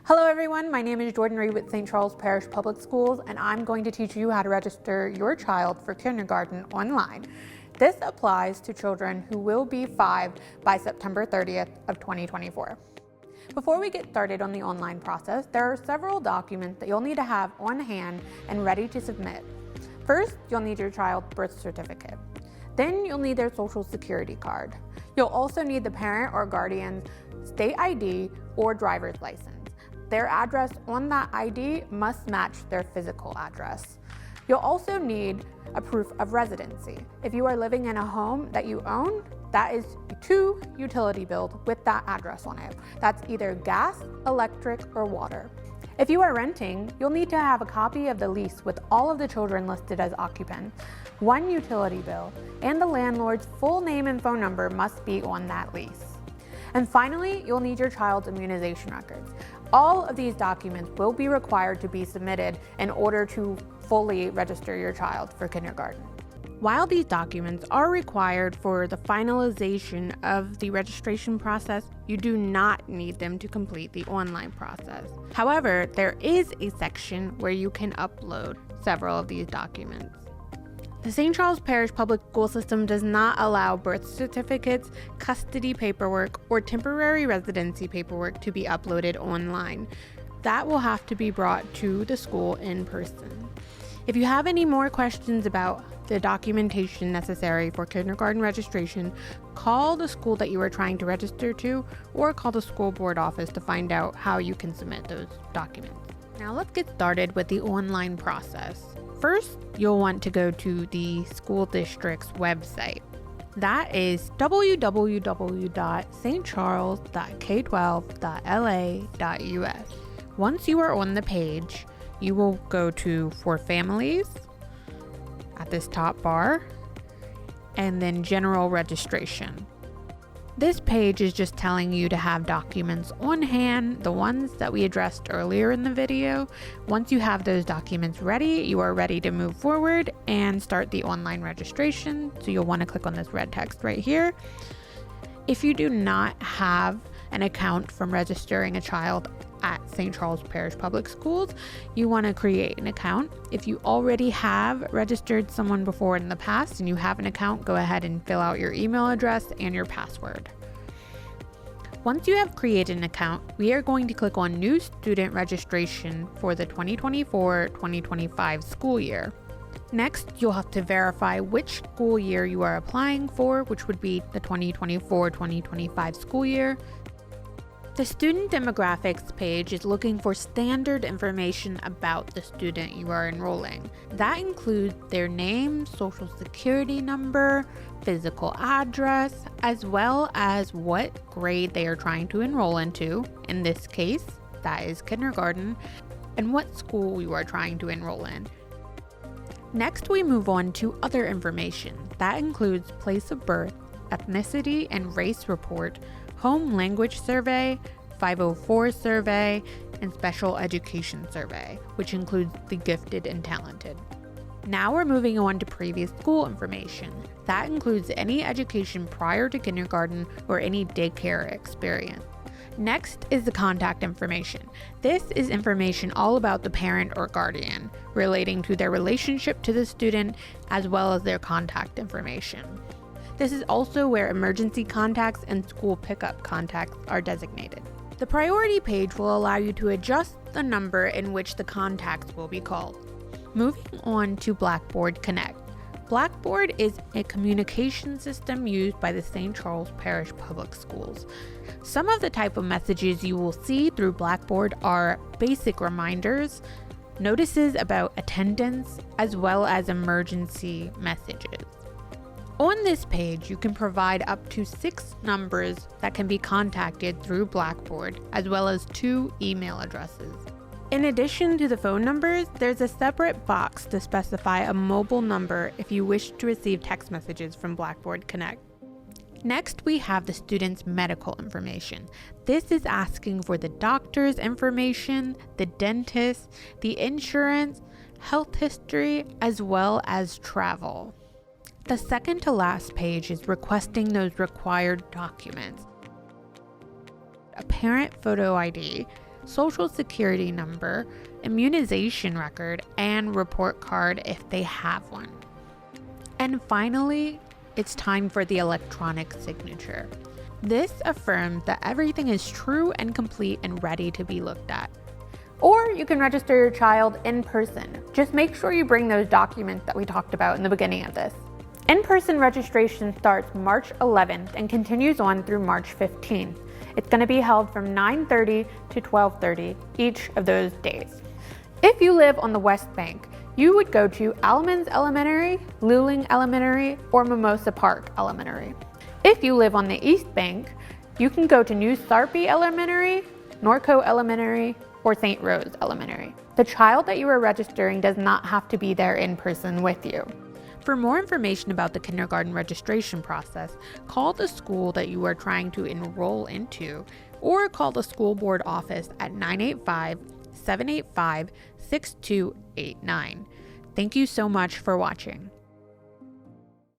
Hello everyone, my name is Jordan Reed with St. Charles Parish Public Schools, and I'm going to teach you how to register your child for kindergarten online. This applies to children who will be 5 by September 30th of 2024. Before we get started on the online process, there are several documents that you'll need to have on hand and ready to submit. First, you'll need your child's birth certificate. Then you'll need their social security card. You'll also need the parent or guardian's state ID or driver's license. Their address on that ID must match their physical address. You'll also need a proof of residency. If you are living in a home that you own, that is 2 utility bills with that address on it. That's either gas, electric, or water. If you are renting, you'll need to have a copy of the lease with all of the children listed as occupants, 1 utility bill, and the landlord's full name and phone number must be on that lease. And finally, you'll need your child's immunization records. All of these documents will be required to be submitted in order to fully register your child for kindergarten. While these documents are required for the finalization of the registration process, you do not need them to complete the online process. However, there is a section where you can upload several of these documents. The St. Charles Parish Public School System does not allow birth certificates, custody paperwork, or temporary residency paperwork to be uploaded online. That will have to be brought to the school in person. If you have any more questions about the documentation necessary for kindergarten registration, call the school that you are trying to register to, or call the school board office to find out how you can submit those documents. Now let's get started with the online process. First, you'll want to go to the school district's website. That is www.stcharles.k12.la.us. Once you are on the page, you will go to For Families at this top bar, and then General Registration. This page is just telling you to have documents on hand, the ones that we addressed earlier in the video. Once you have those documents ready, you are ready to move forward and start the online registration. So you'll want to click on this red text right here. If you do not have an account from registering a child at St. Charles Parish Public Schools, you want to create an account. If you already have registered someone before in the past and you have an account, go ahead and fill out your email address and your password. Once you have created an account, we are going to click on New Student Registration for the 2024-2025 school year. Next, you'll have to verify which school year you are applying for, which would be the 2024-2025 school year. The student demographics page is looking for standard information about the student you are enrolling. That includes their name, social security number, physical address, as well as what grade they are trying to enroll into. In this case, that is kindergarten, and what school you are trying to enroll in. Next, we move on to other information. That includes place of birth, ethnicity and race report, home language survey, 504 survey, and special education survey, which includes the gifted and talented. Now we're moving on to previous school information. That includes any education prior to kindergarten or any daycare experience. Next is the contact information. This is information all about the parent or guardian, relating to their relationship to the student, as well as their contact information. This is also where emergency contacts and school pickup contacts are designated. The priority page will allow you to adjust the number in which the contacts will be called. Moving on to Blackboard Connect. Blackboard is a communication system used by the St. Charles Parish Public Schools. Some of the type of messages you will see through Blackboard are basic reminders, notices about attendance, as well as emergency messages. On this page, you can provide up to 6 numbers that can be contacted through Blackboard, as well as 2 email addresses. In addition to the phone numbers, there's a separate box to specify a mobile number if you wish to receive text messages from Blackboard Connect. Next, we have the student's medical information. This is asking for the doctor's information, the dentist, the insurance, health history, as well as travel. The second to last page is requesting those required documents. A parent photo ID, social security number, immunization record, and report card if they have one. And finally, it's time for the electronic signature. This affirms that everything is true and complete and ready to be looked at. Or you can register your child in person. Just make sure you bring those documents that we talked about in the beginning of this. In-person registration starts March 11th and continues on through March 15th. It's going to be held from 9:30 to 12:30 each of those days. If you live on the West Bank, you would go to Alamans Elementary, Luling Elementary, or Mimosa Park Elementary. If you live on the East Bank, you can go to New Sarpy Elementary, Norco Elementary, or St. Rose Elementary. The child that you are registering does not have to be there in person with you. For more information about the kindergarten registration process, call the school that you are trying to enroll into, or call the school board office at 985-785-6289. Thank you so much for watching.